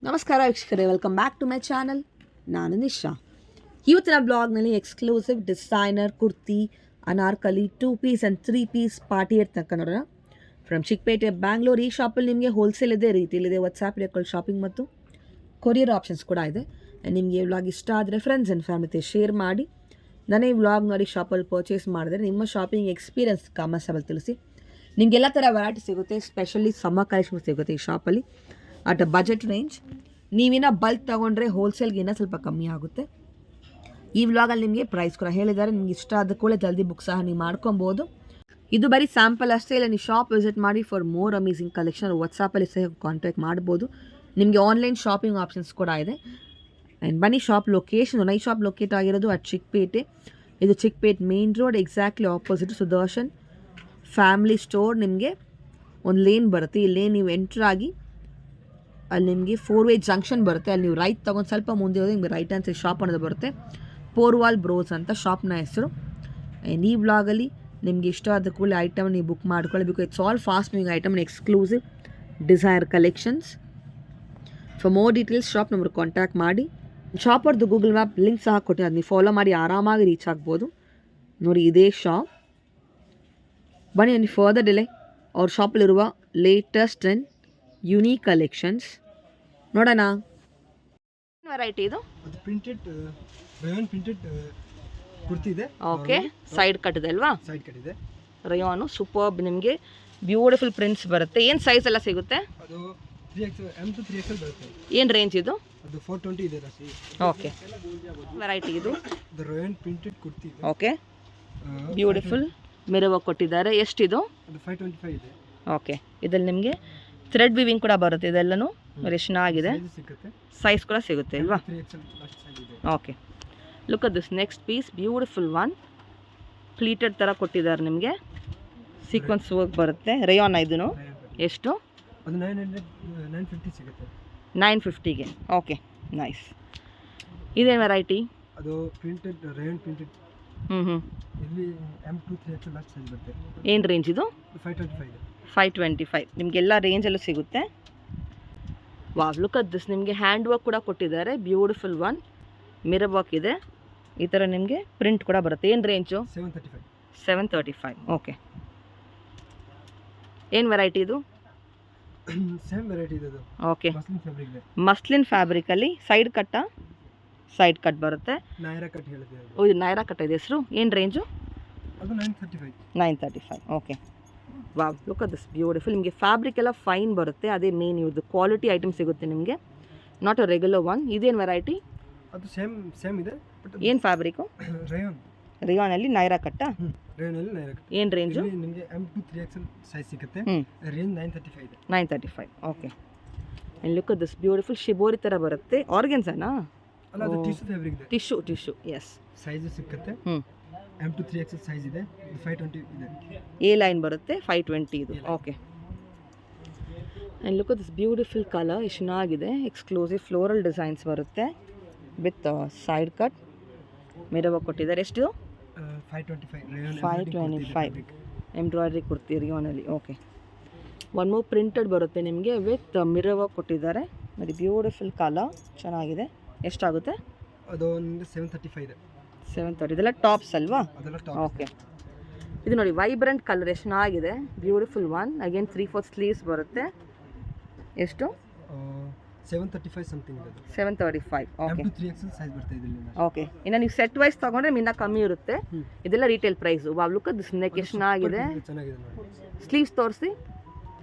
ನಮಸ್ಕಾರ ವೀಕ್ಷಕರೇ, welcome back to my channel. ನಾನು ನಿಶಾ. ಇವತ್ತಿನ ಬ್ಲಾಗ್ನಲ್ಲಿ exclusive designer kurti, Anarkali 2 piece and 3 piece party wear ತನಕ ನೋಡೋಣ. ಫ್ರಮ್ ಚಿಕ್ಕಪೇಟೆ, ಬ್ಯಾಂಗ್ಳೂರ್. ಈ ಶಾಪಲ್ಲಿ ನಿಮಗೆ ಹೋಲ್ಸೇಲ್ ಇದೆ, ರೀಟೇಲ್ ಇದೆ, ವಾಟ್ಸಾಪ್ ರೇಕಲ್ ಶಾಪಿಂಗ್ ಮತ್ತು ಕೊರಿಯರ್ ಆಪ್ಷನ್ಸ್ ಕೂಡ ಇದೆ. ನಿಮಗೆ ಈ ವ್ಲಾಗ್ ಇಷ್ಟ ಆದರೆ ಫ್ರೆಂಡ್ಸ್ ಆ್ಯಂಡ್ ಫ್ಯಾಮಿಲಿ ಶೇರ್ ಮಾಡಿ. ನಾನೇ ಈ ವ್ಲಾಗ್ ನೋಡಿ ಶಾಪಲ್ಲಿ ಪರ್ಚೇಸ್ ಮಾಡಿದ್ರೆ ನಿಮ್ಮ ಶಾಪಿಂಗ್ ಎಕ್ಸ್ಪೀರಿಯನ್ಸ್ ಕಾಮೆಂಟ್ಸಲ್ಲಿ ತಿಳಿಸಿ. ನಿಮಗೆಲ್ಲ ಥರ ವೆರೈಟಿ ಸಿಗುತ್ತೆ, ಸ್ಪೆಷಲಿ ಸಮ್ಮರ್ ಕಲೆಕ್ಷನ್ ಸಿಗುತ್ತೆ ಈ ಶಾಪಲ್ಲಿ ಅಟ್ ಅ ಬಜೆಟ್ ರೇಂಜ್. ನೀವಿನ ಬಲ್ಕ್ ತೊಗೊಂಡ್ರೆ ಹೋಲ್ಸೇಲ್ಗೆ ಇನ್ನೂ ಸ್ವಲ್ಪ ಕಮ್ಮಿ ಆಗುತ್ತೆ. ಈ ವ್ಲಾಗಲ್ಲಿ ನಿಮಗೆ ಪ್ರೈಸ್ ಕೂಡ ಹೇಳಿದ್ದಾರೆ. ನಿಮ್ಗೆ ಇಷ್ಟ ಆದ ಕೂಡ ಜಲ್ದಿ ಬುಕ್ ಸಹ ನೀವು ಮಾಡ್ಕೊಬೋದು. ಇದು ಬರೀ ಸ್ಯಾಂಪಲ್ ಅಷ್ಟೇ, ಇಲ್ಲ ನೀವು ಶಾಪ್ ವಿಸಿಟ್ ಮಾಡಿ ಫಾರ್ ಮೋರ್ ಅಮೇಸಿಂಗ್ ಕಲೆಕ್ಷನ್ ವಾಟ್ಸಾಪಲ್ಲಿ ಸಹ ಕಾಂಟ್ಯಾಕ್ಟ್ ಮಾಡ್ಬೋದು. ನಿಮಗೆ ಆನ್ಲೈನ್ ಶಾಪಿಂಗ್ ಆಪ್ಷನ್ಸ್ ಕೂಡ ಇದೆ. ಆ್ಯಂಡ್ ಬನ್ನಿ ಶಾಪ್ ಲೊಕೇಶನ್. ಈ ಶಾಪ್ ಲೊಕೇಟ್ ಆಗಿರೋದು ಅಟ್ ಚಿಕ್ಕಪೇಟೆ. ಇದು Chickpet main road exactly opposite Sudarshan family store. ನಿಮಗೆ ಒಂದು ಲೇನ್ ಬರುತ್ತೆ. ಈ ಲೇನ್ ನೀವು ಎಂಟ್ರ್ ಆಗಿ ಅಲ್ಲಿ ನಿಮಗೆ 4-way ಜಂಕ್ಷನ್ ಬರುತ್ತೆ. ಅಲ್ಲಿ ನೀವು ರೈಟ್ ತೊಗೊಂಡು ಸ್ವಲ್ಪ ಮುಂದೆ ಹೋಗಿ ನಿಮಗೆ ರೈಟ್ ಹ್ಯಾಂಡ್ ಸೈಡ್ ಶಾಪ್ ಅನ್ನೋದು ಬರುತ್ತೆ. ಪೋರ್ವಾಲ್ ಬ್ರೋಸ್ ಅಂತ ಶಾಪ್ನ ಹೆಸರು. ಈ ವ್ಲಾಗಲ್ಲಿ ನಿಮಗೆ ಇಷ್ಟ ಆದ ಕೂಡಲೇ ಐಟಮ್ ನೀವು ಬುಕ್ ಮಾಡ್ಕೊಳ್ಳಿ. Because it's all fast moving item, exclusive desire collections. For more details shop number contact ಮಾಡಿ. ಶಾಪ್ ಅವ್ರದ್ದು ಗೂಗಲ್ ಮ್ಯಾಪ್ ಲಿಂಕ್ ಸಹ ಕೊಟ್ಟಿದ್ದಾರೆ, ನೀವು ಫಾಲೋ ಮಾಡಿ ಆರಾಮಾಗಿ ರೀಚ್ ಆಗ್ಬೋದು. ನೋಡಿ ಇದೇ ಶಾಪ್. ಬನ್ನಿ ನೀವು ಫರ್ದರ್ ಡಿಲೇ ಅವ್ರ ಶಾಪಲ್ಲಿರುವ ಲೇಟೆಸ್ಟ್ ಆ್ಯಂಡ್ ಯುನೀಕ್ ಕಲೆಕ್ಷನ್ಸ್ ನೋಡೋಣ. ವೆರೈಟಿ ಇದು ಪ್ರಿಂಟೆಡ್ ರಯಾನ್ ಪ್ರಿಂಟೆಡ್ ಕುರ್ತಿ ಇದೆ. ಓಕೆ, ಸೈಡ್ ಕಟ್ ಇದೆ ಅಲ್ವಾ? ಸೈಡ್ ಕಟ್ ಇದೆ. ರಯಾನು ಸೂಪರ್ಬ್. ನಿಮಗೆ ಬ್ಯೂಟಿಫುಲ್ ಪ್ರಿಂಟ್ಸ್ ಬರುತ್ತೆ. ಏನು ಸೈಜ್ ಎಲ್ಲ ಸಿಗುತ್ತೆ? ಅದು 3XL M to 3XL ಬರುತ್ತೆ. ಏನು ರೇಂಜ್ ಇದು? ಅದು 420 ಇದೆ ರಾಶಿ. ಓಕೆ, ವೆರೈಟಿ ಇದು ಅದು ರಯಾನ್ ಪ್ರಿಂಟೆಡ್ ಕುರ್ತಿ ಇದೆ. ಓಕೆ, ಬ್ಯೂಟಿಫುಲ್ ಮಿರರ್ ವರ್ಕ್ ಕೊಟ್ಟಿದ್ದಾರೆ. ಎಷ್ಟಿದು? ಅದು 525 ಇದೆ. ಓಕೆ, ಇದರಲ್ಲಿ ನಿಮಗೆ ಥ್ರೆಡ್ ವಿವಿಂಗ್ ಕೂಡ ಬರುತ್ತೆ. ಇದೆಲ್ಲನೂ very ಚೆನ್ನಾಗಿದೆ. ಸಿಗುತ್ತೆ. ಸೈಜ್ ಕೂಡ ಸಿಗುತ್ತೆ ಅಲ್ವಾ? 3XL ಲಾಸ್ಟ್ ಸೈಜ್ ಇದೆ. Okay, look at this next piece. Beautiful one pleated ಥರ ಕೊಟ್ಟಿದ್ದಾರೆ. ನಿಮಗೆ ಸೀಕ್ವೆನ್ಸ್ ವರ್ಕ್ ಬರುತ್ತೆ. ರಯಾನ್ ಇದೂ ಎಷ್ಟು? ಅದು 950 ಸಿಗುತ್ತೆ. 950ಗೆ. Okay, nice. ಇದೇನು ವೆರೈಟಿ? ಅದು ಪ್ರಿಂಟೆಡ್ ರಯಾನ್ ಪ್ರಿಂಟೆಡ್. ಇಲ್ಲಿ M to 3XL last size ಬರುತ್ತೆ. ಏನು ರೇಂಜ್ ಇದು? 525 ಇದೆ. 525 ನಿಮಗೆಲ್ಲ ರೇಂಜಲ್ಲೂ ಸಿಗುತ್ತೆ. Wow, look at this. ನಿಮಗೆ ಹ್ಯಾಂಡ್ ವರ್ಕ್ ಕೂಡ ಕೊಟ್ಟಿದ್ದಾರೆ. ಬ್ಯೂಟಿಫುಲ್ ಒನ್ ಮಿರರ್ ವರ್ಕ್ ಇದೆ. ಈ ಥರ ನಿಮಗೆ ಪ್ರಿಂಟ್ ಕೂಡ ಬರುತ್ತೆ. ಏನು ರೇಂಜು? 735. 735. ಓಕೆ, ಏನು ವೆರೈಟಿ ಇದು? ಸೇಮ್ ವೆರೈಟಿ ಇದೆ ಅದು. ಓಕೆ, ಮಸ್ಲಿನ್ ಫ್ಯಾಬ್ರಿಕ್ ಇದೆ. ಮಸ್ಲಿನ್ ಫ್ಯಾಬ್ರಿಕಲ್ಲಿ ಸೈಡ್ ಕಟ್ಟಾ? ಸೈಡ್ ಕಟ್ ಬರುತ್ತೆ. ನೈರಾ ಕಟ್ ಹೇಳಿದೆ. ಓ, ಇದು ನೈರಾ ಕಟ್ ಇದೆ ಹೆಸರು. ಏನು ರೇಂಜು? ಅದು 935. 935. Okay, wow, look at this beautiful. ನಿಮಗೆ ಫ್ಯಾಬ್ರಿಕ್ ಎಲ್ಲ ಫೈನ್ ಬರುತ್ತೆ. ಅದೇ ಮೇನ್ ಇವ್ರದ್ದು ಕ್ವಾಲಿಟಿ ಐಟಮ್ ಸಿಗುತ್ತೆ ನಿಮಗೆ, ನಾಟ್ ಅ ರೆಗ್ಯುಲರ್ ಒನ್. ಇದೇನು ವೆರೈಟಿ? ಅದು ಸೇಮ್ ಇದೆ. ಏನು ಫ್ಯಾಬ್ರಿಕು? ರಯಾನ್. ರಿಯಾನಲ್ಲಿ ನೈರಾ ಕಟ್ಟಾ? ರಯಾನಲ್ಲಿ ನೈರಾ ಕಟ್. ಏನು ರೇಂಜು? ನಿಮಗೆ M to 3XL ಸೈಜ್ ಸಿಗುತ್ತೆ. ರೇಂಜ್ 935 ಇದೆ. 935. Okay, and look at this beautiful shibori ಥರ ಬರುತ್ತೆ. ಆರ್ಗೆನ್ಸಾನಾ? ಅಲ್ಲ, ಅದು ಟಿಶ್ಯೂ ಫ್ಯಾಬ್ರಿಕ್ ಇದೆ. Tissue yes. ಸೈಜ್ ಸಿಗುತ್ತೆ. M to 3XL ಸೈಜ್ ಇದೆ. 520 ಇದೆ. ಎ ಲೈನ್ ಬರುತ್ತೆ. 520 ಇದು. Okay, and look at this beautiful colour. ಎಷ್ಟು ಚೆನ್ನಾಗಿದೆ. ಎಕ್ಸ್ಕ್ಲೂಸಿವ್ ಫ್ಲೋರಲ್ ಡಿಸೈನ್ಸ್ ಬರುತ್ತೆ with side cut. Mirror work ಕೊಟ್ಟಿದ್ದಾರೆ. ಎಷ್ಟು? 525. ರಯಾನ್ 525 ಎಂಬ್ರಾಯ್ಡ್ರಿ ಕುರ್ತಿ ರಿಯಾನಲ್ಲಿ. ಓಕೆ, ಒನ್ ಮೋರ್ ಪ್ರಿಂಟೆಡ್ ಬರುತ್ತೆ ನಿಮಗೆ ವಿತ್ ಮಿರರ್ ವರ್ಕ್ ಕೊಟ್ಟಿದ್ದಾರೆ. ವೆರಿ ಬ್ಯೂಟಿಫುಲ್ ಕಲರ್, ಚೆನ್ನಾಗಿದೆ. ಎಷ್ಟಾಗುತ್ತೆ? ಅದು ನಿಮಗೆ 735 ಇದೆ. 730. ಇದೆಲ್ಲ ಟಾಪ್ಸ್ ಅಲ್ವಾ? ಅದೆಲ್ಲ ಟಾಪ್. ಓಕೆ, ಇದು ನೋಡಿ ವೈಬ್ರೆಂಟ್ ಕಲರ್ ಎಷ್ಟು ಚೆನ್ನಾಗಿದೆ. Beautiful one. ಅಗೇನ್ 3/4 ಸ್ಲೀವ್ಸ್ ಬರುತ್ತೆ. ಎಷ್ಟು? 735 ಸಮಥಿಂಗ್ ಇದೆ. 735. Okay, M to 3XL size ಬರ್ತಾ ಇದೆ ಇಲ್ಲಿ. ಓಕೆ, ಇನ್ನು ನೀವು ಸೆಟ್ ವೈಸ್ ತೊಗೊಂಡ್ರೆ ಇನ್ನೂ ಕಮ್ಮಿ ಇರುತ್ತೆ. ಇದೆಲ್ಲ retail price. Wow, look at this neck ಎಷ್ಟು ಚೆನ್ನಾಗಿದೆ. ಚೆನ್ನಾಗಿದೆ ನೋಡಿ. ಸ್ಲೀವ್ಸ್ ತೋರಿಸಿ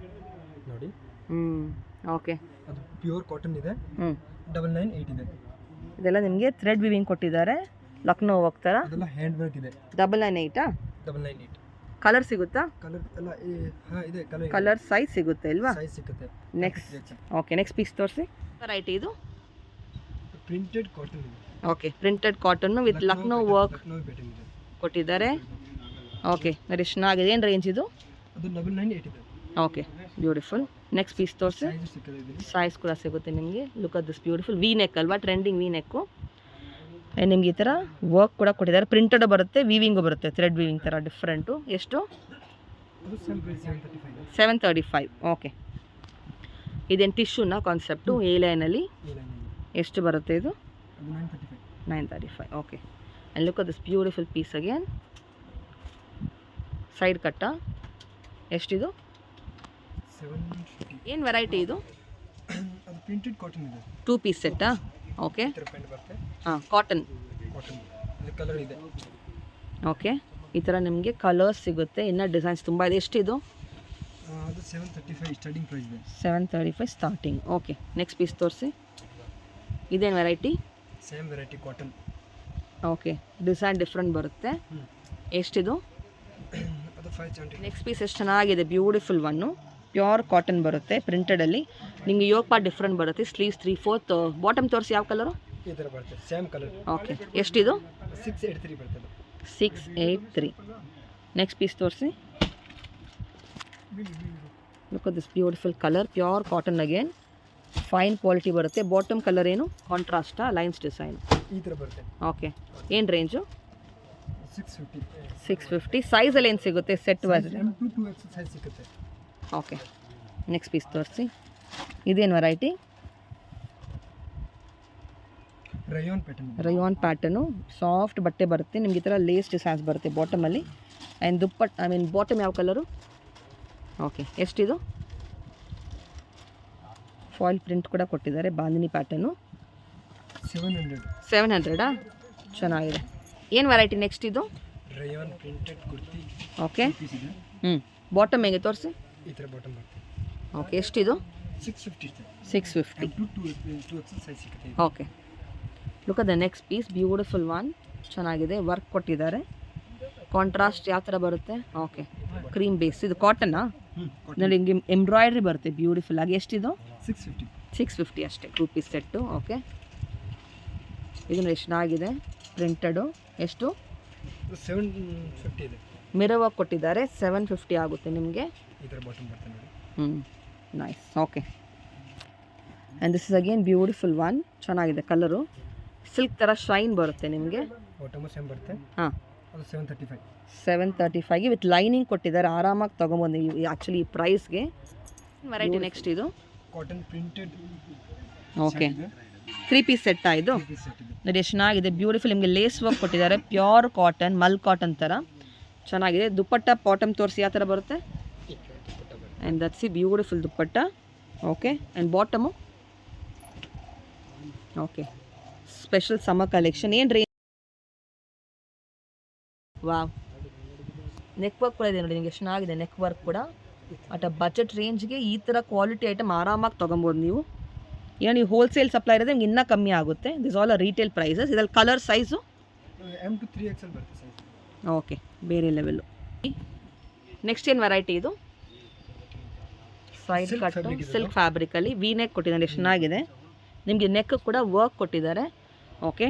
ನೋಡಿ. ಓಕೆ, ಅದು ಪ್ಯೂರ್ ಕಾಟನ್ ಇದೆ. 998 ಇದೆ. ಇದೆಲ್ಲ ನಿಮಗೆ ಥ್ರೆಡ್ ವಿವಿಂಗ್ ಕೊಟ್ಟಿದ್ದಾರೆ. ಲಕ್ನೋ ವರ್ಕ್ ಥರ. ಅದೆಲ್ಲ ಹ್ಯಾಂಡ್ ವರ್ಕ್ ಇದೆ. 998. 998. ಕಲರ್ ಸಿಗುತ್ತಾ? ಕಲರ್ ಎಲ್ಲ ಇದೆ. ಕಲರ್ ಸೈಜ್ ಸಿಗುತ್ತೆ ಅಲ್ವಾ? ಸೈಜ್ ಸಿಗುತ್ತೆ. ನೆಕ್ಸ್ಟ್. ಓಕೆ, ನೆಕ್ಸ್ಟ್ ಪೀಸ್ ತೋರಿಸಿ. ವೆರೈಟಿ ಇದು ಪ್ರಿಂಟೆಡ್ ಕಾಟನ್ ಇದೆ. Okay, printed cotton with Lucknow work Lucknow pattern ಇದೆ. ಕೊಟ್ಟಿದ್ದಾರೆ. ಓಕೆ, ವೆರಿ ಚೆನ್ನಾಗಿದೆ. ಏನು ರೇಂಜ್ ಇದು? ಅದು 998 ಇದೆ. Okay, beautiful. ನೆಕ್ಸ್ಟ್ ಪೀಸ್ ತೋರಿಸಿ. ಸೈಜ್ ಸಿಗುತ್ತೆ. ಸೈಜ್ ಕೂಡ ಸಿಗುತ್ತೆ ನಿಮಗೆ. Look at this beautiful V neck ಅಲ್ವಾ? Trending V neck. ನಿಮ್ಗೆ ಈ ಥರ ವರ್ಕ್ ಕೂಡ ಕೊಟ್ಟಿದ್ದಾರೆ. ಪ್ರಿಂಟೆಡ್ ಬರುತ್ತೆ, ವೀವಿಂಗು ಬರುತ್ತೆ. ಥ್ರೆಡ್ ವೀವಿಂಗ್ ಥರ ಡಿಫ್ರೆಂಟು. ಎಷ್ಟು? 735. ಓಕೆ, ಇದೇನು ಟಿಶ್ಯೂನ ಕಾನ್ಸೆಪ್ಟು ಎ ಲೈನಲ್ಲಿ ಈ ಲೈನ್ ಎಷ್ಟು ಬರುತ್ತೆ ಇದು? ಅದು 935. 935. Okay. And look at this beautiful piece again. Side cut ಎಷ್ಟಿದು? 750. ಏನು ವೆರೈಟಿ ಇದು? ಅದು ಪ್ರಿಂಟೆಡ್ ಕಾಟನ್ ಇದೆ. 2 ಪೀಸ್ ಸೆಟ್ಟಾ? ಓಕೆ. ಈ ಥರ ಪ್ರಿಂಟ್ ಬರುತ್ತೆ. ಹಾಂ, ಕಾಟನ್. ಇಲ್ಲಿ ಕಲರ್ ಇದೆ. ಓಕೆ, ಈ ಥರ ನಿಮಗೆ ಕಲರ್ಸ್ ಸಿಗುತ್ತೆ. ಇನ್ನು ಡಿಸೈನ್ಸ್ ತುಂಬ ಇದೆ. ಎಷ್ಟಿದು? ಅದು 735 ಸ್ಟಾರ್ಟಿಂಗ್ ಪ್ರೈಸ್ ಇದೆ. 735 ಸ್ಟಾರ್ಟಿಂಗ್. ಓಕೆ, ನೆಕ್ಸ್ಟ್ ಪೀಸ್ ತೋರಿಸಿ. ಇದೇನು variety? Same variety cotton. Okay, design different ಬರುತ್ತೆ. ಎಷ್ಟಿದು? ಅದು 570. ನೆಕ್ಸ್ಟ್ ಪೀಸ್ ಎಷ್ಟು ಚೆನ್ನಾಗಿದೆ, ಬ್ಯೂಟಿಫುಲ್ ಒನ್ನು. ಪ್ಯೂರ್ ಕಾಟನ್ ಬರುತ್ತೆ, ಪ್ರಿಂಟೆಡಲ್ಲಿ. ನಿಮಗೆ ಯೋಗ ಪಾರ್ಟ್ ಡಿಫ್ರೆಂಟ್ ಬರುತ್ತೆ. ಸ್ಲೀವ್ಸ್ 3/4. ಬಾಟಮ್ ತೋರಿಸಿ, ಯಾವ ಕಲರು? ಈ ಥರ ಬರುತ್ತೆ, ಸೇಮ್ ಕಲರ್. ಓಕೆ, ಎಷ್ಟಿದು? 683 ಬರ್ತದೆ. 683. ನೆಕ್ಸ್ಟ್ ಪೀಸ್ ತೋರಿಸಿ. Look at this beautiful colour, pure cotton again. Fine quality ಬರುತ್ತೆ. ಬಾಟಮ್ ಕಲರ್ ಏನು? ಕಾಂಟ್ರಾಸ್ಟಾ? ಲೈನ್ಸ್ ಡಿಸೈನ್ ಈ ಥರ ಬರುತ್ತೆ. ಓಕೆ, ಏನು ರೇಂಜು? 650. 650. ಸೈಜಲ್ಲಿ ಏನು ಸಿಗುತ್ತೆ set wise? M2 2XL size ಸಿಗುತ್ತೆ. ಓಕೆ, ನೆಕ್ಸ್ಟ್ ಪೀಸ್ ತೋರಿಸಿ. ಇದೇನು variety? Rayon pattern. Rayon pattern, soft ಬಟ್ಟೆ ಬರುತ್ತೆ ನಿಮ್ಗೆ. ಈ ಥರ ಲೇಸ್ ಡಿಸೈನ್ಸ್ ಬರುತ್ತೆ ಬಾಟಮಲ್ಲಿ. And dupatta, I mean bottom ಯಾವ ಕಲರು? ಓಕೆ, ಎಷ್ಟಿದು? ಫಾಯಿಲ್ ಪ್ರಿಂಟ್ ಕೂಡ ಕೊಟ್ಟಿದ್ದಾರೆ, ಬಾಂದಿನಿ ಪ್ಯಾಟರ್ನು. 700. 700. ಚೆನ್ನಾಗಿದೆ. ಏನು ವೆರೈಟಿ ನೆಕ್ಸ್ಟ್ ಇದು? Rayon printed kurti. Okay, piece ಇದೆ. ಬಾಟಮ್ ಹೇಗೆ ತೋರಿಸಿ. ಈ ಥರ ಬಾಟಮ್ ಬರುತ್ತೆ. ಓಕೆ, ಎಷ್ಟಿದು? 650 ಇದೆ. 650. M2 2XL ಸೈಜ್ ಸಿಗುತ್ತೆ. Okay, look at the next piece, beautiful one. ಚೆನ್ನಾಗಿದೆ, ವರ್ಕ್ ಕೊಟ್ಟಿದ್ದಾರೆ. ಕಾಂಟ್ರಾಸ್ಟ್ ಯಾವ ಥರ ಬರುತ್ತೆ? Okay, cream base. ಇದು ಕಾಟನ್ನಾ? ನೋಡಿ, ಹಿಂಗೆ ಎಂಬ್ರಾಯ್ಡ್ರಿ ಬರುತ್ತೆ ಬ್ಯೂಟಿಫುಲ್ ಆಗಿ. ಎಷ್ಟಿದು? 650. 650 ಅಷ್ಟೇ, 2 ಪೀಸ್ ಸೆಟ್ಟು. ಓಕೆ, ಇದನ್ನು ಎಷ್ಟು ಚೆನ್ನಾಗಿದೆ, ಪ್ರಿಂಟೆಡು. ಎಷ್ಟು? 750 ಇದೆ. ಮಿರರ್ ವರ್ಕ್ ಕೊಟ್ಟಿದ್ದಾರೆ. 750 ಆಗುತ್ತೆ ನಿಮಗೆ. ಈ ಥರ ಬಾಟಮ್ ಬರುತ್ತೆ ನೋಡಿ. Nice. Okay, and this is again beautiful one. ಚೆನ್ನಾಗಿದೆ ಕಲರು. ಸಿಲ್ಕ್ ಥರ ಶೈನ್ ಬರುತ್ತೆ ನಿಮಗೆ. ಬಾಟಮು ಸೇಮ್ ಬರುತ್ತೆ. ಹಾಂ, ಅದು 735. 735 ವಿತ್ ಲೈನಿಂಗ್ ಕೊಟ್ಟಿದ್ದಾರೆ. ಆರಾಮಾಗಿ ತೊಗೊಬೋದು ಆ್ಯಕ್ಚುಲಿ ಈ ಪ್ರೈಸ್ಗೆ. ವೆರೈಟಿ ನೆಕ್ಸ್ಟ್ ಇದು? Cotton printed. ಓಕೆ, 3 ಪೀಸ್ ಸೆಟ್ಟಾ ಇದು? ಸೆಟ್ ಇದೆ. ನೋಡಿ, ಎಷ್ಟು ಚೆನ್ನಾಗಿದೆ, ಬ್ಯೂಟಿಫುಲ್. ನಿಮಗೆ ಲೇಸ್ ವರ್ಕ್ ಕೊಟ್ಟಿದ್ದಾರೆ. ಪ್ಯೂರ್ ಕಾಟನ್, ಮಲ್ ಕಾಟನ್ ಥರ ಚೆನ್ನಾಗಿದೆ. ದುಪ್ಪಟ್ಟ ಬಾಟಮ್ ತೋರಿಸಿ, ಯಾವ ಥರ ಬರುತ್ತೆ? And that's beautiful dupatta. Okay, and bottom? Okay, special summer collection. ಏನು ರೇಂಜ್? ವಾವ್, ನೆಕ್ ವರ್ಕ್ ಕೂಡ ಇದೆ ನೋಡಿ, ನಿಮಗೆ ಎಷ್ಟು ಚೆನ್ನಾಗಿದೆ ನೆಕ್ ವರ್ಕ್ ಕೂಡ. ಅಟ್ ಅ ಬಜೆಟ್ ರೇಂಜ್ಗೆ ಈ ಥರ ಕ್ವಾಲಿಟಿ ಐಟಮ್ ಆರಾಮಾಗಿ ತೊಗೊಬೋದು ನೀವು. ಏನೋ ನೀವು ಹೋಲ್ಸೇಲ್ ಸಪ್ಲೈ ಇರೋದು ನಿಮ್ಗೆ ಇನ್ನೂ ಕಮ್ಮಿ ಆಗುತ್ತೆ. This all retail prices. ಇದ್ರಲ್ಲಿ ಕಲರ್ ಸೈಜು? M2 3XL ಬರುತ್ತೆ ಸೈಜ್. ಓಕೆ, ಬೇರೆ ಲೆವೆಲ್ಲು. ನೆಕ್ಸ್ಟ್ ಏನು ವೆರೈಟಿ ಇದು? ಸೈಡ್ ಕಟ್ಟು, ಸಿಲ್ಕ್ ಫ್ಯಾಬ್ರಿಕಲ್ಲಿ ವಿ ನೆಕ್ ಕೊಟ್ಟಿದ್ದಾರೆ. ಎಷ್ಟು ಚೆನ್ನಾಗಿದೆ. ನಿಮಗೆ ನೆಕ್ ಕೂಡ ವರ್ಕ್ ಕೊಟ್ಟಿದ್ದಾರೆ. ಓಕೆ,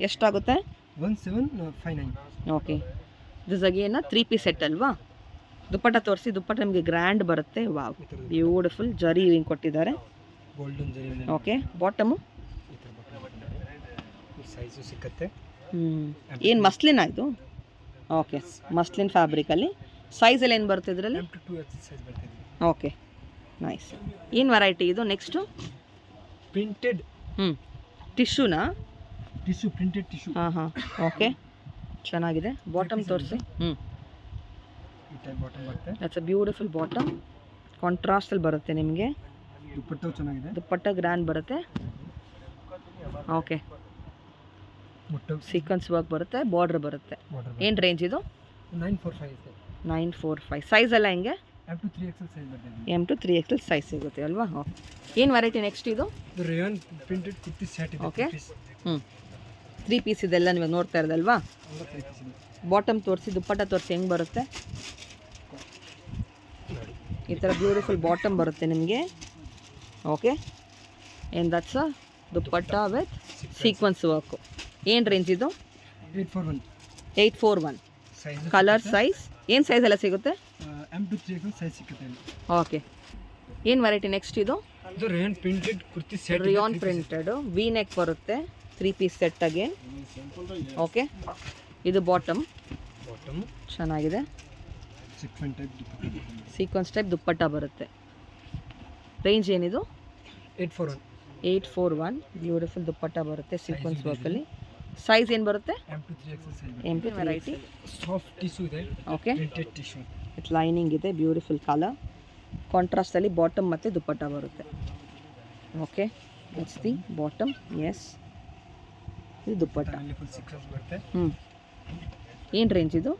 ಎಷ್ಟಾಗುತ್ತೆ? 1759. Okay, this again 3 piece set ಅಲ್ವಾ? ದುಪ್ಪಟ್ಟ ತೋರಿಸಿ. ದುಪ್ಪಟ್ಟ ನಿಮಗೆ ಗ್ರ್ಯಾಂಡ್ ಬರುತ್ತೆ. ವಾವ್, ಬ್ಯೂಟಿಫುಲ್ ಜರಿ ಹಿಂಗೆ ಕೊಟ್ಟಿದ್ದಾರೆ. ಗೋಲ್ಡನ್ ಜರಿ. Okay, bottom? ಈ ಥರ ಬಾಟಮ್ ಸೈಜು ಸಿಕ್ಕತ್ತೆ. ಏನು ಮಸ್ಲಿನ್ ಆಯಿತು? ಓಕೆ, ಮಸ್ಲಿನ್ ಫ್ಯಾಬ್ರಿಕಲ್ಲಿ. ಸೈಜಲ್ಲಿ ಏನು ಬರುತ್ತೆ ಇದರಲ್ಲಿ? M2 2XL ಸೈಜ್ ಬರ್ತದೆ. Okay, nice. ಏನು ವೆರೈಟಿ ಇದು ನೆಕ್ಸ್ಟು? ಪ್ರಿಂಟೆಡ್. ಟಿಶ್ಯೂನಾ? Tissue, printed tissue. ಹಾಂ, ಓಕೆ, ಚೆನ್ನಾಗಿದೆ. ಬಾಟಮ್ ತೋರಿಸಿ. ಈ ಟೈಪ್ ಬಾಟಮ್ ಬರುತ್ತೆ. That's a beautiful bottom. ಕಾಂಟ್ರಾಸ್ಟಲ್ಲಿ ಬರುತ್ತೆ ನಿಮಗೆ. ದುಪ್ಪಟ್ಟು ಚೆನ್ನಾಗಿದೆ. ದುಪ್ಪಟ್ಟ ಗ್ರ್ಯಾಂಡ್ ಬರುತ್ತೆ. ಓಕೆ, ಸೀಕ್ವೆನ್ಸ್ ವರ್ಕ್ ಬರುತ್ತೆ, ಬಾರ್ಡರ್ ಬರುತ್ತೆ. ಏನು ರೇಂಜ್ ಇದು? 945 ಇದೆ. 945. ಸೈಜ್ ಎಲ್ಲ ಹೆಂಗೆ? M2 3XL ಸೈಜ್ ಬರ್ತದೆ. M2 3XL ಸೈಜ್ ಸಿಗುತ್ತೆ ಅಲ್ವಾ? ಓಕೆ, ಏನು ವೆರೈಟಿ ನೆಕ್ಸ್ಟ್ ಇದು? ರೇಯಾನ್ ಪ್ರಿಂಟೆಡ್ ಕುರ್ತಿ ಸೆಟ್ ಇದೆ. ಓಕೆ, 3 ಪೀಸ್ ಇದೆಲ್ಲ ನೀವು ನೋಡ್ತಾ ಇರೋದಲ್ವಾ? ಬಾಟಮ್ ತೋರಿಸಿ, ದುಪ್ಪಟ್ಟ ತೋರಿಸಿ ಹೆಂಗೆ ಬರುತ್ತೆ. ಈ ಥರ ಬ್ಯೂಟಿಫುಲ್ ಬಾಟಮ್ ಬರುತ್ತೆ ನಿಮಗೆ. ಓಕೆ, ಏನು that's dupatta with sequence work. ಏನು ರೇಂಜ್ ಇದು? 841. 841. ಸೈಜ್ ಕಲರ್ ಸೈಜ್ ಏನು ಸೈಜ್ ಎಲ್ಲ ಸಿಗುತ್ತೆ? M2 3XL ಸೈಜ್ ಸಿಗುತ್ತೆ. ಓಕೆ, ಏನು ವೆರೈಟಿ ನೆಕ್ಸ್ಟ್ ಇದು? ಇದು rayon printed kurti set. Rayon printed V neck ಬರುತ್ತೆ. 3 ಪೀಸ್ ಸೆಟ್ ಅಗೇನ್. ಓಕೆ, ಇದು ಬಾಟಮ್. ಬಾಟಮ್ ಚೆನ್ನಾಗಿದೆ. Sequence type dupatta. Sequence type dupatta ಬರುತ್ತೆ. ರೇಂಜ್ ಏನಿದು? 841 841. ಬ್ಯೂಟಿಫುಲ್ ದುಪ್ಪಟ್ಟ ಬರುತ್ತೆ ಸೀಕ್ವೆನ್ಸ್ ವರ್ಕಲ್ಲಿ. ಸೈಜ್ ಏನು ಬರುತ್ತೆ? M2 3XL size. MP variety. Soft tissue ಇದೆ. Okay, printed tissue. With lining ಇದೆ. ಬ್ಯೂಟಿಫುಲ್ ಕಲರ್ ಕಾಂಟ್ರಾಸ್ಟಲ್ಲಿ ಬಾಟಮ್ ಮತ್ತು ದುಪ್ಪಟ್ಟ ಬರುತ್ತೆ. Okay, it's the bottom. Yes, ಇದು ದುಪ್ಪಟ್ಟ. ಫುಲ್ ಸಿಕ್ಸಸ್ ಬರುತ್ತೆ. ಏನು ರೇಂಜ್ ಇದು?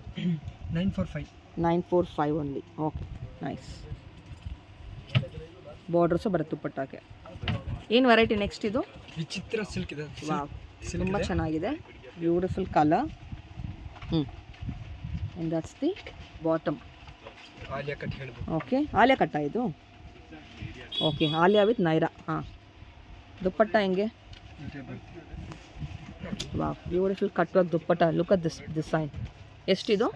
945. 945 ಓನ್ಲಿ. Okay, nice. ಬಾರ್ಡರ್ಸು ಬರುತ್ತೆ ದುಪ್ಪಟ್ಟಕ್ಕೆ. ಏನು ವೆರೈಟಿ ನೆಕ್ಸ್ಟ್ ಇದು? ವಿಚಿತ್ರ ಸಿಲ್ಕ್ ಇದೆ. ವಾವ್, ತುಂಬ ಚೆನ್ನಾಗಿದೆ. Beautiful colour. And that's the bottom. Alia cut ಹೇಳ್ಬೋದು. ಓಕೆ, ಆಲಿಯಾ ಕಟ್ಟ ಇದು. Okay, Alia with Naira. ಹಾಂ, ದುಪ್ಪಟ್ಟ ಹೆಂಗೆ? Wow, beautiful cut work dupatta. Look at this design. ಎಷ್ಟಿದು?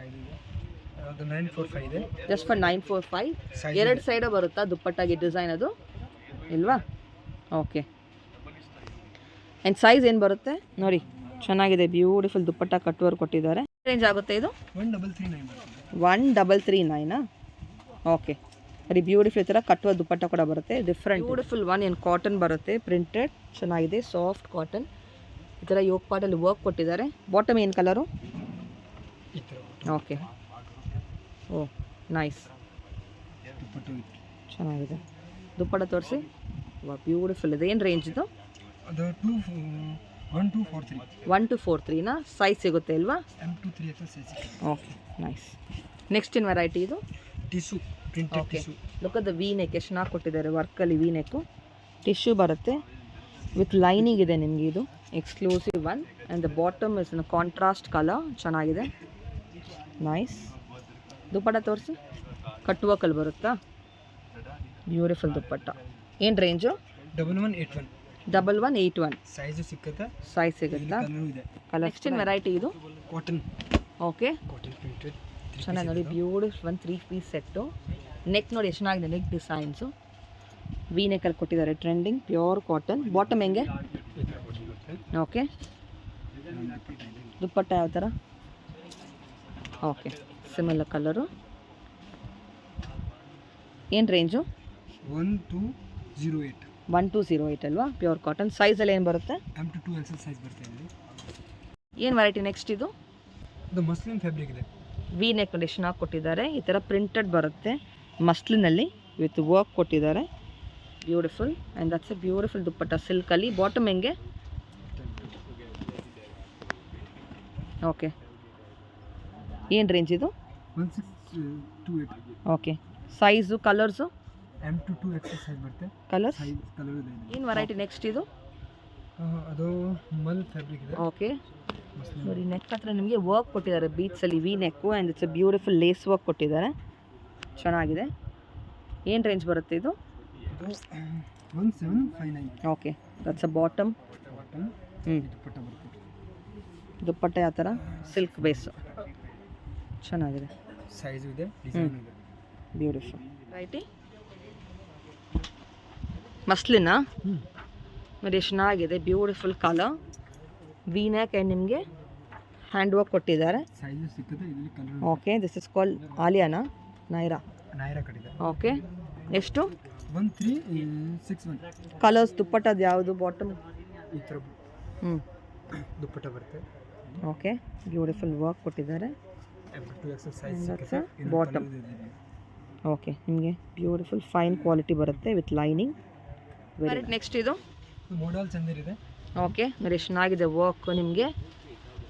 ಅದು 945 ಇದೆ. Just for 945. ಎರಡು ಸೈಡು ಬರುತ್ತಾ ದುಪ್ಪಟ್ಟಾಗಿ ಡಿಸೈನ್ ಅದು ಇಲ್ವಾ? ಓಕೆ, ಆ್ಯಂಡ್ ಸೈಜ್ ಏನು ಬರುತ್ತೆ ನೋಡಿ, ಚೆನ್ನಾಗಿದೆ. ಬ್ಯೂಟಿಫುಲ್ ದುಪ್ಪಟ್ಟ ಕಟ್ ವರ್ಕ್ ಕೊಟ್ಟಿದ್ದಾರೆ. ರೇಂಜ್ ಆಗುತ್ತೆ ಇದು? 1339 ಬರುತ್ತೆ. 1339. ಓಕೆ, ಬರೀ ಬ್ಯೂಟಿಫುಲ್ ಈ ಥರ ಕಟ್ಟುವ ದುಪ್ಪಟ್ಟ ಕೂಡ ಬರುತ್ತೆ. Different beautiful one. ಏನು ಕಾಟನ್ ಬರುತ್ತೆ, ಪ್ರಿಂಟೆಡ್, ಚೆನ್ನಾಗಿದೆ. Soft cotton. ಈ ಥರ ಯೋಗ್ ಪಾಟಲ್ಲಿ ವರ್ಕ್ ಕೊಟ್ಟಿದ್ದಾರೆ. ಬಾಟಮ್ ಏನು ಕಲರು? ಈ ಥರ. ಓಕೆ, ಓ ನೈಸ್, ದುಪ್ಪಟ್ಟು ಚೆನ್ನಾಗಿದೆ. ದುಪ್ಪಟ್ಟ ತೋರಿಸಿ. ವಾ, ಬ್ಯೂಟಿಫುಲ್ ಇದೆ. ಏನು ರೇಂಜ್ ಇದು? ಅದು 1243. 1243ನಾ? ಸೈಜ್ ಸಿಗುತ್ತೆ ಇಲ್ವಾ? M2 3XL size. Okay, nice. Next ಏನು ವೆರೈಟಿ ಇದು? Tissue, printed okay, tissue. Look at the V neck. ಎಷ್ಟು ಚೆನ್ನಾಗಿ ಕೊಟ್ಟಿದ್ದಾರೆ ವರ್ಕಲ್ಲಿ. ವಿ ನೆಕ್ಕು ಟಿಶ್ಯೂ ಬರುತ್ತೆ ವಿತ್ ಲೈನಿಂಗ್ ಇದೆ ನಿಮಗೆ. ಇದು exclusive one. And the bottom is contrast colour, ಚೆನ್ನಾಗಿದೆ. ನೈಸ್. ದುಪ್ಪಟ್ಟ ತೋರಿಸಿ. ಕಟ್ಟುವಕಲ್ಲಿ ಬರುತ್ತಾ? ಬ್ಯೂಟಿಫುಲ್ ದುಪ್ಪಟ್ಟ. ಏನು ರೇಂಜು? 1181. 1181. ಸೈಜು ಸಿಕ್ಕುತ್ತೆ. ಸೈಜ್ ಸಿಗುತ್ತಾ? ಕಲರ್ ಇದೆ. ಕಲರ್. ನೆಕ್ಸ್ಟ್ ಏನು ವೆರೈಟಿ ಇದು? ಕಾಟನ್. Okay, cotton printed. ಚೆನ್ನಾಗಿ ನೋಡಿ. ಬ್ಯೂಟಿಫುಲ್ ಒಂದು 3 ಪೀಸ್ ಸೆಟ್ಟು. ನೆಕ್ ನೋಡಿ ಎಷ್ಟು ಚೆನ್ನಾಗಿದೆ. ನೆಕ್ ಡಿಸೈನ್ಸು ವಿ ನೆಕ್ಕಲ್ಲಿ ಕೊಟ್ಟಿದ್ದಾರೆ. Trending pure cotton. ಬಾಟಮ್ ಹೆಂಗೆ? ಓಕೆ, ದುಪ್ಪಟ್ಟ ಯಾವ ಥರ? Okay, similar colour. ಏನು ರೇಂಜು? 1208. 1208 ಅಲ್ವಾ? Pure cotton. ಸೈಜಲ್ಲಿ ಏನು ಬರುತ್ತೆ? M2 2XL ಸೈಜ್ ಬರ್ತಾ ಇದೆ. ಏನು ವೆರೈಟಿ ನೆಕ್ಸ್ಟ್ ಇದು? ಇದು ಮಸ್ಲಿನ್ ಫ್ಯಾಬ್ರಿಕ್ ಇದೆ. ವಿ ನೆಕ್ ನೋಡಿ ಎಷ್ಟು ಚೆನ್ನಾಗಿ ಕೊಟ್ಟಿದ್ದಾರೆ. ಈ ಥರ ಪ್ರಿಂಟೆಡ್ ಬರುತ್ತೆ ಮಸ್ಲಿನಲ್ಲಿ ವಿತ್ ವರ್ಕ್ ಕೊಟ್ಟಿದ್ದಾರೆ. Beautiful. And that's a beautiful dupatta ಸಿಲ್ಕಲ್ಲಿ. ಬಾಟಮ್ ಹೆಂಗೆ? ಓಕೆ, ಏನು ರೇಂಜ್ ಇದು? 1628. Okay, size colours? M2 2XL size ಬರುತ್ತೆ. ಕಲರ್ಸ್? ಸೈಜ್ ಕಲರ್ ಇದೆ. ಏನು ವೆರೈಟಿ ನೆಕ್ಸ್ಟ್ ಇದು? ಅದು ಮಲ್ ಫ್ಯಾಬ್ರಿಕ್ ಇದೆ. ಓಕೆ, ನೋಡಿ ನೆಕ್ ಹತ್ರ ನಿಮಗೆ ವರ್ಕ್ ಕೊಟ್ಟಿದ್ದಾರೆ ಬೀಟ್ಸಲ್ಲಿ. V neck. And it's a beautiful lace work ಕೊಟ್ಟಿದ್ದಾರೆ. ಚೆನ್ನಾಗಿದೆ. ಏನು ರೇಂಜ್ ಬರುತ್ತೆ ಇದು? 1759. Okay, that's a bottom. Dupatta ಬರುತ್ತೆ. ದುಪ್ಪಟ್ಟ ಯಾವ ಥರ? Silk base. ಚೆನ್ನಾಗಿದೆ. ಸೈಜು ಇದೆ, ಡಿಸೈನ್ ಇದೆ. ಬ್ಯೂಟಿಫುಲ್ ರೈಟಿ. ಮಸ್ಲಿನಾ? ನೋಡಿ ಎಷ್ಟು ಚೆನ್ನಾಗಿದೆ. Beautiful colour. V neck and ನಿಮಗೆ ಹ್ಯಾಂಡ್ ವರ್ಕ್ ಕೊಟ್ಟಿದ್ದಾರೆ. ಸೈಜು ಸಿಕ್ಕುತ್ತೆ ಇದರಲ್ಲಿ. Colour. Okay, this is call ಆಲಿಯಾನಾ? ನೈರಾ ಕಟ್ಟಿದೆ. ಓಕೆ, ಎಷ್ಟು? 1361. ಕಲರ್ಸ್. ದುಪ್ಪಟ್ಟದು ಯಾವುದು? ಬಾಟಮ್ ಈ ಥರ ದುಪ್ಪಟ್ಟ ಬರುತ್ತೆ. ಓಕೆ, ಬ್ಯೂಟಿಫುಲ್ ವರ್ಕ್ ಕೊಟ್ಟಿದ್ದಾರೆ. M2 2XL ಸೈಜ್ ಸಿಕ್ಕುತ್ತೆ. ಬಾಟಮ್. ಓಕೆ, ನಿಮಗೆ ಬ್ಯೂಟಿಫುಲ್ ಫೈನ್ ಕ್ವಾಲಿಟಿ ಬರುತ್ತೆ ವಿತ್ ಲೈನಿಂಗ್. ವೆರಿ ನೆಕ್ಸ್ಟ್ ಇದು ಮೋಡಲ್ ಚಂದಿರ್ ಇದೆ. ಓಕೆ, ನೋಡಿ ಎಷ್ಟು ಚೆನ್ನಾಗಿದೆ ವರ್ಕ್ ನಿಮಗೆ.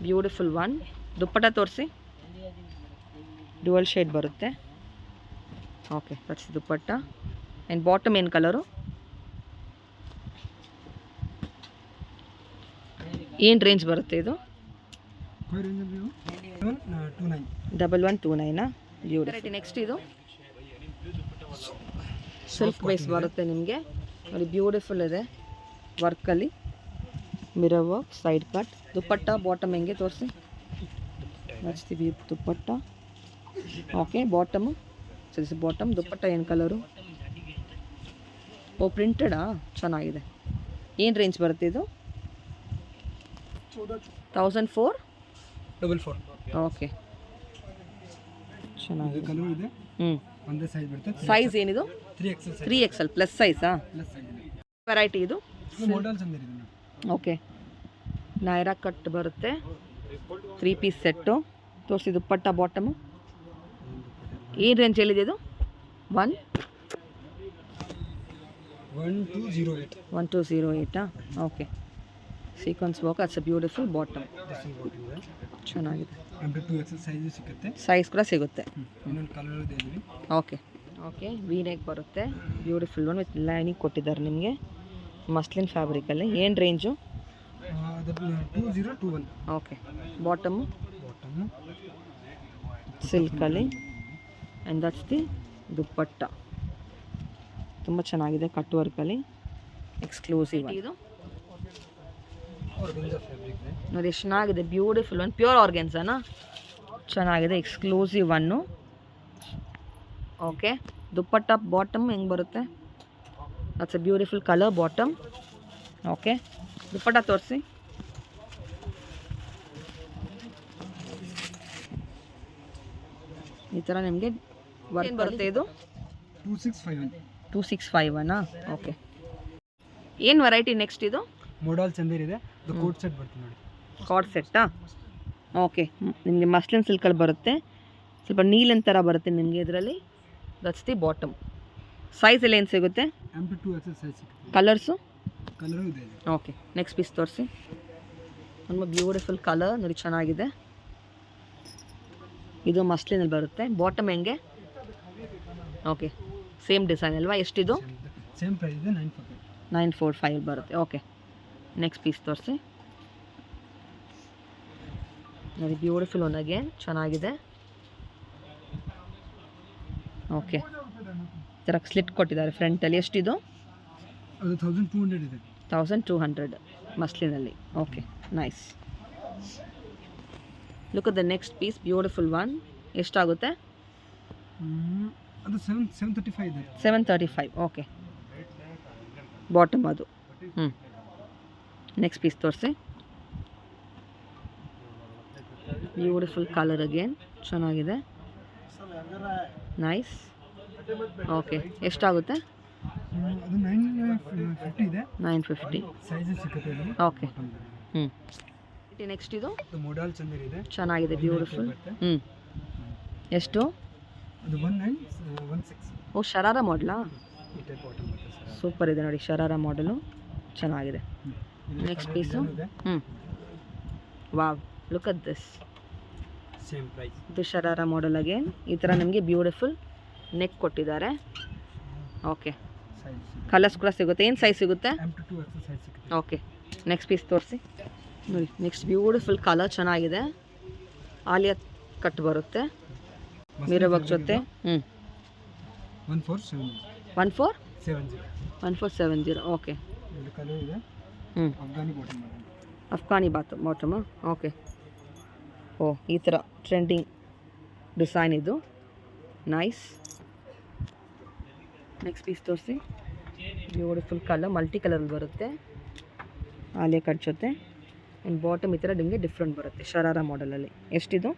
Beautiful one. ದುಪ್ಪಟ್ಟ ತೋರಿಸಿ. ಡ್ಯುವಲ್ ಶೇಡ್ ಬರುತ್ತೆ. Okay, that's dupatta. And bottom ಏನು ಕಲರು? ಏನು ರೇಂಜ್ ಬರುತ್ತೆ ಇದು? 1129. ಬ್ಯೂಟಿಫುಲ್. ನೆಕ್ಸ್ಟ್ ಇದು ಸಿಲ್ಕ್ ಬೇಸ್ ಬರುತ್ತೆ ನಿಮಗೆ. ನೋಡಿ ಬ್ಯೂಟಿಫುಲ್ ಇದೆ ವರ್ಕಲ್ಲಿ. Mirror work, side cut. Dupatta bottom ಹೆಂಗೆ ತೋರಿಸಿ. ಹಚ್ತೀವಿ ದುಪ್ಪಟ್ಟ. ಓಕೆ, ಬಾಟಮು ಸರಿ. ಬಾಟಮ್. ದುಪ್ಪಟ್ಟ ಏನು ಕಲರು? ಓ, ಪ್ರಿಂಟೆಡಾ? ಚೆನ್ನಾಗಿದೆ. ಏನು ರೇಂಜ್ ಬರುತ್ತೆ ಇದು? 1444. ಓಕೆ, ಚೆನ್ನಾಗಿದೆ. ಕಲರ್ ಇದೆ. ಒಂದೇ ಸೈಜ್ ಬರುತ್ತೆ. ಸೈಜ್ ಏನಿದು? 3XL size 3XL ಪ್ಲಸ್ ಸೈಜಾ? ಪ್ಲಸ್ ಆಗಿದೆ. ವೆರೈಟಿ ಇದು ಇದು ಮಾಡಲ್ ಚಂದ ಇದೆ ನೋಡಿ. ಓಕೆ. ನೈರಾ ಕಟ್ ಬರುತ್ತೆ, 3 ಪೀಸ್ ಸೆಟ್ಟು. ತೋರಿಸಿ ದುಪ್ಪಟ್ಟ ಬಾಟಮು ಏನು ರೇಂಜಲ್ಲಿದೆ ಇದು? 1208 ಓಕೆ. ಸೀಕ್ವೆನ್ಸ್ ವರ್ಕ್, ಅಟ್ಸ್ ಅ ಬ್ಯೂಟಿಫುಲ್ ಬಾಟಮ್, ಚೆನ್ನಾಗಿದೆ. 2XL ಸೈಜ್ ಸಿಗುತ್ತೆ, ಸೈಜ್ ಕೂಡ ಸಿಗುತ್ತೆ. ಇನ್ನೊಂದು ಕಲರ್ ಇದೆ ಇಲ್ಲಿ. Okay okay. ವಿ ನೆಕ್ ಬರುತ್ತೆ, ಬ್ಯೂಟಿಫುಲ್ ಒನ್ ವಿತ್ ಲೈನಿಂಗ್ ಕೊಟ್ಟಿದ್ದಾರೆ ನಿಮಗೆ, ಮಸ್ಲಿನ್ ಫ್ಯಾಬ್ರಿಕಲ್ಲಿ. ಏನು ರೇಂಜು? ಅದು 2021. ಓಕೆ. ಬಾಟಮು ಬಾಟಮ್ ಸಿಲ್ಕಲ್ಲಿ ಆ್ಯಂಡ್ ದಟ್ಸ್ ದಿ ದುಪ್ಪಟ್ಟ. ತುಂಬ ಚೆನ್ನಾಗಿದೆ, ಕಟ್ ವರ್ಕಲ್ಲಿ, ಎಕ್ಸ್ಕ್ಲೂಸಿವ್. ಇದು ಆರ್ಗನ್ಜಾ ಫ್ಯಾಬ್ರಿಕ್ ಇದೆ ನೋಡಿ, ಎಷ್ಟು ಚೆನ್ನಾಗಿದೆ, ಬ್ಯೂಟಿಫುಲ್ ಒನ್, ಪ್ಯೂರ್ ಆರ್ಗೆನ್ಸಾನಾ? ಚೆನ್ನಾಗಿದೆ, exclusive one. Okay. Dupatta bottom ಹೆಂಗೆ ಬರುತ್ತೆ? That's a beautiful colour bottom. Okay. Dupatta ತೋರಿಸಿ. ಈ ಥರ ನಿಮಗೆ ವರ್ಕ್ ಬರುತ್ತೆ. ಇದು 2651. ಓಕೆ. ಏನು ವೆರೈಟಿ ನೆಕ್ಸ್ಟ್? ಇದು ಮಾಡಲ್ ಚಂದ ಇದೆ. ಇದು ಕೋಟ್ ಸೆಟ್ ಬರ್ತದೆ ನೋಡಿ. ಕಾರ್ಡ್ ಸೆಟ್ಟಾ? ಓಕೆ. ನಿಮಗೆ ಮಸ್ಲಿನ್ ಸಿಲ್ಕಲ್ಲಿ ಬರುತ್ತೆ, ಸ್ವಲ್ಪ ನೀಲಿನ ಥರ ಬರುತ್ತೆ ನಿಮಗೆ ಇದರಲ್ಲಿ. That's the bottom. ಸೈಜ್ ಎಲ್ಲ ಏನು ಸಿಗುತ್ತೆ? M2XL ಸೈಜ್ ಸಿಗುತ್ತೆ. ಕಲರ್ಸು? ಕಲರು ಇದೆ. ಓಕೆ. ನೆಕ್ಸ್ಟ್ ಪೀಸ್ ತೋರಿಸಿ. ತುಂಬ ಬ್ಯೂಟಿಫುಲ್ ಕಲರ್ ನೋಡಿ, ಚೆನ್ನಾಗಿದೆ. ಇದು ಮಸ್ಲಿನಲ್ಲಿ ಬರುತ್ತೆ. ಬಾಟಮ್ ಹೆಂಗೆ? ಓಕೆ. ಸೇಮ್ ಡಿಸೈನ್ ಅಲ್ವಾ? ಎಷ್ಟಿದು? ಸೇಮ್ ಪ್ರೈಸ್ ಇದೆ, 945 ಬರುತ್ತೆ. ಓಕೆ. ನೆಕ್ಸ್ಟ್ ಪೀಸ್ ತೋರಿಸಿ. ನೋಡಿ, ಬ್ಯೂಟಿಫುಲ್ ಒನ್ ಅಗೇನ್, ಚೆನ್ನಾಗಿದೆ. ಓಕೆ. ಈ ಥರ ಸ್ಲಿಟ್ ಕೊಟ್ಟಿದ್ದಾರೆ ಫ್ರಂಟಲ್ಲಿ. ಎಷ್ಟಿದು? ಅದು 1200 ಇದೆ. 1200 ಮಸ್ಲಿನಲ್ಲಿ. Okay, nice. Look at the next piece, beautiful one. ಎಷ್ಟಾಗುತ್ತೆ? ಅದು 735 ಇದೆ. 735. ಓಕೆ. ಬಾಟಮ್ ಅದು. ನೆಕ್ಸ್ಟ್ ಪೀಸ್ ತೋರಿಸಿ. ಬ್ಯೂಟಿಫುಲ್ ಕಲರ್ ಅಗೇನ್, ಚೆನ್ನಾಗಿದೆ, ನೈಸ್. ಓಕೆ. ಎಷ್ಟಾಗುತ್ತೆ? ಅದು 950 ಇದೆ. 950 ಸೈಜ್ ಸಿಗುತ್ತೆ. ಓಕೆ. ನೆಕ್ಸ್ಟ್ ಇದು ಮಾಡಲ್ ಚಂದ ಇದೆ, ಚೆನ್ನಾಗಿದೆ, ಬ್ಯೂಟಿಫುಲ್. ಎಷ್ಟು? ಅದು 1916. ಓ, ಶರಾರ ಮಾಡಲಾ? ಈ ಟೈಪ್ ಬಾಟಮ್ ಬರುತ್ತೆ. ಸೂಪರ್ ಇದೆ ನೋಡಿ, ಶರಾರ ಮಾಡಲು ಚೆನ್ನಾಗಿದೆ. Next piece. Wow, look at this. Same price. ಇದು ಶರಾರ ಮಾಡಲ್ ಅಗೇನ್. ಈ ಥರ ನಿಮಗೆ ಬ್ಯೂಟಿಫುಲ್ ನೆಕ್ ಕೊಟ್ಟಿದ್ದಾರೆ. ಓಕೆ. ಕಲರ್ಸ್ ಕೂಡ ಸಿಗುತ್ತೆ. ಏನು ಸೈಜ್ ಸಿಗುತ್ತೆ? M2XL ಸೈಜ್ ಸಿಗುತ್ತೆ. ಓಕೆ. ನೆಕ್ಸ್ಟ್ ಪೀಸ್ ತೋರಿಸಿ. ನೋಡಿ, ನೆಕ್ಸ್ಟ್ ಬ್ಯೂಟಿಫುಲ್ ಕಲರ್, ಚೆನ್ನಾಗಿದೆ. ಆಲಿಯಾ ಕಟ್ ಬರುತ್ತೆ, ಮಿರರ್ ವರ್ಕ್ ಜೊತೆ. 1470. ಓಕೆ. ಕಲರ್ ಇದೆ. Afghani bottom. ಅಫ್ಘಾನಿ ಬಾಟಮಾ? ಓಕೆ. ಓ, ಈ ಥರ ಟ್ರೆಂಡಿಂಗ್ ಡಿಸೈನ್ ಇದು, ನೈಸ್. ನೆಕ್ಸ್ಟ್ ಪೀಸ್ ತೋರಿಸಿ. ಬ್ಯೂಟಿಫುಲ್ ಕಲರ್, ಮಲ್ಟಿ ಕಲರಲ್ಲಿ ಬರುತ್ತೆ, ಆಲಿಯಾ ಕಟ್ ಜೊತೆ. ಆ್ಯಂಡ್ ಬಾಟಮ್ ಈ ಥರ ನಿಮಗೆ ಡಿಫ್ರೆಂಟ್ ಬರುತ್ತೆ, ಶರಾರ ಮಾಡಲಲ್ಲಿ. ಎಷ್ಟಿದು?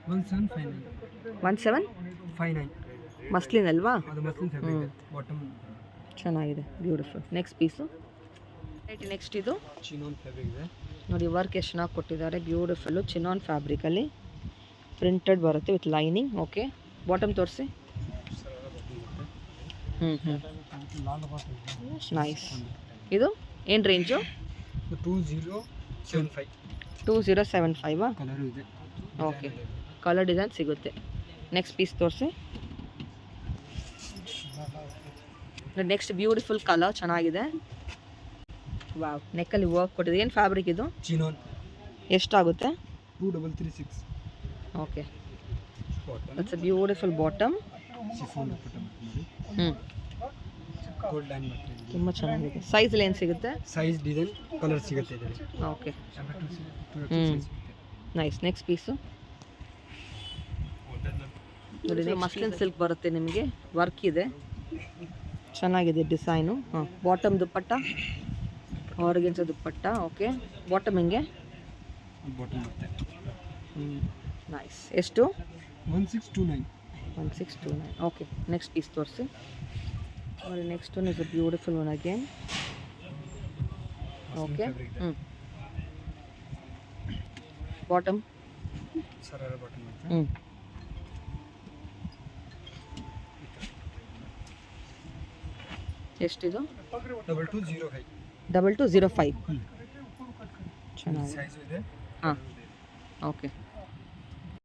1759. ಮಸ್ಲಿನ್ ಅಲ್ವಾ? ಅದು ಮಸ್ಲಿನ್ ಫ್ಯಾಬ್ರಿಕ್. ಬಾಟಮ್ ಚೆನ್ನಾಗಿದೆ, ಬ್ಯೂಟಿಫುಲ್. Next piece. ನೆಕ್ಸ್ಟ್ ಇದು ಚಿನಾನ್ ಫ್ಯಾಬ್ರಿಕ್ ಇದೆ ನೋಡಿ, ವರ್ಕ್ ಎಷ್ಟು ಚೆನ್ನಾಗಿ ಕೊಟ್ಟಿದ್ದಾರೆ, ಬ್ಯೂಟಿಫುಲ್ಲು. ಚಿನಾನ್ ಫ್ಯಾಬ್ರಿಕಲ್ಲಿ ಪ್ರಿಂಟೆಡ್ ಬರುತ್ತೆ ವಿತ್ ಲೈನಿಂಗ್. ಓಕೆ. ಬಾಟಮ್ ತೋರಿಸಿ. ನೈಸ್. ಇದು ಏನು ರೇಂಜು? 2075. ಕಲರ್ ಇದೆ. ಓಕೆ. ಕಲರ್ ಡಿಸೈನ್ ಸಿಗುತ್ತೆ. ನೆಕ್ಸ್ಟ್ ಪೀಸ್ ತೋರಿಸಿ. ನೆಕ್ಸ್ಟ್ ಬ್ಯೂಟಿಫುಲ್ ಕಲರ್, ಚೆನ್ನಾಗಿದೆ. ವಾವ್, ನೆಕ್ಕಲ್ಲಿ ವರ್ಕ್ ಕೊಟ್ಟಿದೆ. ಏನು ಫ್ಯಾಬ್ರಿಕ್ ಇದು? ಚಿನಾನ್. ಎಷ್ಟಾಗುತ್ತೆ? 2336. Okay. It's a beautiful bottom. Chiffon bottom ನೋಡಿ. ಗೋಲ್ಡ್ ಲೈನ್ ಬರ್ತದೆ. ತುಂಬ ಚೆನ್ನಾಗಿದೆ. ಸೈಜ್ ಏನು ಸಿಗುತ್ತೆ? ಸೈಜ್, ಡಿಸೈನ್, ಕಲರ್ ಸಿಗುತ್ತೆ ಇದರಲ್ಲಿ. ಓಕೆ. ನೈಸ್. ನೆಕ್ಸ್ಟ್ ಪೀಸು ನೋಡಿ, ಮಸ್ಲಿನ್ ಸಿಲ್ಕ್ ಬರುತ್ತೆ ನಿಮಗೆ, ವರ್ಕ್ ಇದೆ, ಚೆನ್ನಾಗಿದೆ ಡಿಸೈನು. ಬಾಟಮ್ ದುಪ್ಪಟ್ಟ, ಆರ್ಗೆನ್ಸ ದುಪ್ಪಟ್ಟ. ಓಕೆ. ಬಾಟಮ್ ಹೆಂಗೆ? ಬಾಟಮ್ ಬರುತ್ತೆ. ನೈಸ್. ಎಷ್ಟು? 1629. 1629. ಓಕೆ. ನೆಕ್ಸ್ಟ್ ಪೀಸ್ ತೋರಿಸಿ. Next one is a beautiful one again. Okay. Bottom. Sharara bottom ಐತೆ. ಹ್ಞೂ. ಎಷ್ಟಿದು? 2205. 2205. ಚೆನ್ನಾಗಿ. ಸೈಜ್ ಇದೆ. ಹಾಂ, ಓಕೆ.